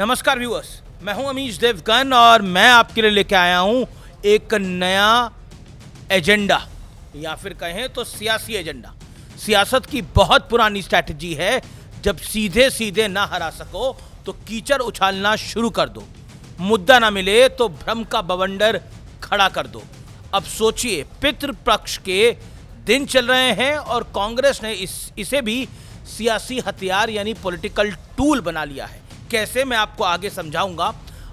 नमस्कार व्यूअर्स, मैं हूं अमीश देवगन और मैं आपके लिए लेके आया हूं एक नया एजेंडा या फिर कहें तो सियासी एजेंडा। सियासत की बहुत पुरानी स्ट्रैटेजी है, जब सीधे सीधे ना हरा सको तो कीचड़ उछालना शुरू कर दो, मुद्दा ना मिले तो भ्रम का बवंडर खड़ा कर दो। अब सोचिए, पितृपक्ष के दिन चल रहे हैं और कांग्रेस ने इसे भी सियासी हथियार यानी पॉलिटिकल टूल बना लिया है। कैसे, मैं आपको आगे समझाऊंगा।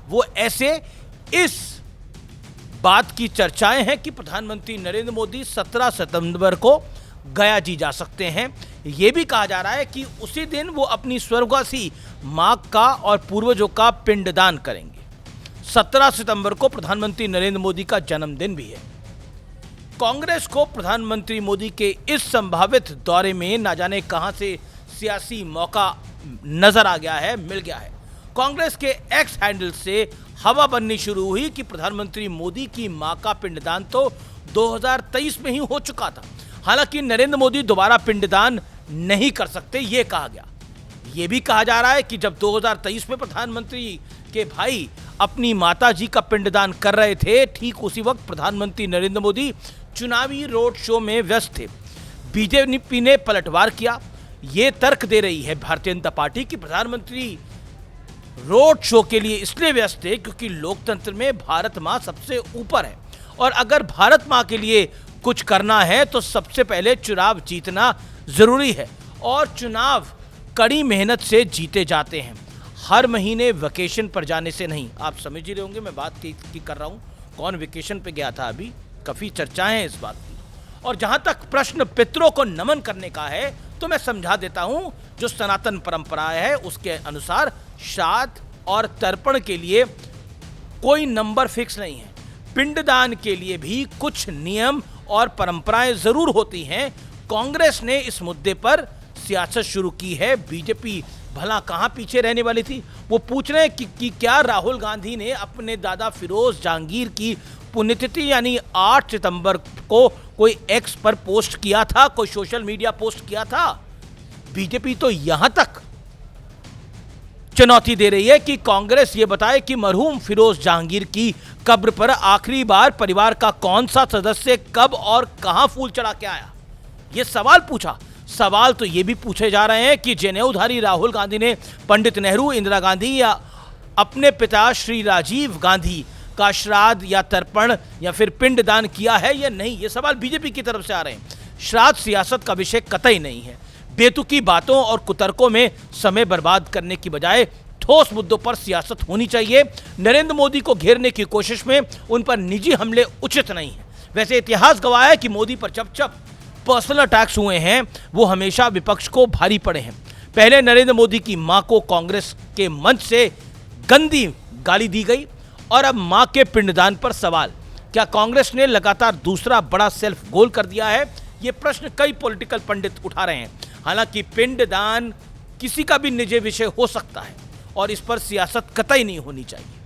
वो ऐसे, इस बात की चर्चाएं हैं कि प्रधानमंत्री नरेंद्र मोदी 17 सितंबर को गया जी जा सकते हैं। यह भी कहा जा रहा है कि उसी दिन वो अपनी स्वर्गवासी मां का और पूर्वजों का पिंडदान करेंगे। 17 सितंबर को प्रधानमंत्री नरेंद्र मोदी का जन्मदिन भी है। कांग्रेस को प्रधानमंत्री मोदी के इस संभावित दौरे में ना जाने कहां से सियासी मौका नजर आ गया है, मिल गया है। कांग्रेस के एक्स हैंडल से हवा बननी शुरू हुई कि प्रधानमंत्री मोदी की मां का पिंडदान तो 2023 में ही हो चुका था। हालांकि नरेंद्र मोदी दोबारा पिंडदान नहीं कर सकते, यह कहा गया। यह भी कहा जा रहा है कि जब 2023 में प्रधानमंत्री के भाई अपनी माता जी का पिंडदान कर रहे थे, ठीक उसी वक्त प्रधानमंत्री नरेंद्र मोदी चुनावी रोड शो में व्यस्त थे। बीजेपी ने पलटवार किया। ये तर्क दे रही है भारतीय जनता पार्टी कि प्रधानमंत्री रोड शो के लिए इसलिए व्यस्त थे क्योंकि लोकतंत्र में भारत मां सबसे ऊपर है और अगर भारत मां के लिए कुछ करना है तो सबसे पहले चुनाव जीतना जरूरी है और चुनाव कड़ी मेहनत से जीते जाते हैं, हर महीने वेकेशन पर जाने से नहीं। आप समझ ही रहे होंगे मैं बात की कर रहा हूं, कौन वेकेशन पे गया था। अभी काफी चर्चाएं हैं इस बात की। और जहां तक प्रश्न पितरों को नमन करने का है तो मैं समझा देता हूं, जो सनातन परंपरा है उसके अनुसार श्राद्ध और तर्पण के लिए कोई नंबर फिक्स नहीं है। पिंडदान के लिए भी कुछ नियम और परंपराएं जरूर होती हैं। कांग्रेस ने इस मुद्दे पर सियासत शुरू की है। बीजेपी भला कहां पीछे रहने वाली थी। वो पूछ रहे हैं कि क्या राहुल गांधी ने अपने दादा फिरोज जहांगीर की पुण्यतिथि यानी 8 सितंबर को कोई एक्स पर पोस्ट किया था, कोई सोशल मीडिया पोस्ट किया था। बीजेपी तो यहां तक चुनौती दे रही है कि कांग्रेस ये बताए कि मरहूम फिरोज जहांगीर की कब्र पर आखिरी बार परिवार का कौन सा सदस्य कब और कहां फूल चढ़ा के आया। ये सवाल पूछा। सवाल तो ये भी पूछे जा रहे हैं कि जनेऊधारी राहुल गांधी ने पंडित नेहरू, इंदिरा गांधी या अपने पिता श्री राजीव गांधी का श्राद्ध या तर्पण या फिर पिंडदान किया है या नहीं। ये सवाल बीजेपी की तरफ से आ रहे हैं। श्राद्ध सियासत का विषय कतई नहीं है। बेतुकी बातों और कुतर्कों में समय बर्बाद करने की बजाय ठोस मुद्दों पर सियासत होनी चाहिए। नरेंद्र मोदी को घेरने की कोशिश में उन पर निजी हमले उचित नहीं है। वैसे इतिहास गवाह है कि मोदी पर जब जब पर्सनल अटैक्स हुए हैं वो हमेशा विपक्ष को भारी पड़े हैं। पहले नरेंद्र मोदी की मां को कांग्रेस के मंच से गंदी गाली दी गई और अब मां के पिंडदान पर सवाल। क्या कांग्रेस ने लगातार दूसरा बड़ा सेल्फ गोल कर दिया है? ये प्रश्न कई पॉलिटिकल पंडित उठा रहे हैं। हालांकि पिंडदान किसी का भी निजी विषय हो सकता है और इस पर सियासत कतई नहीं होनी चाहिए।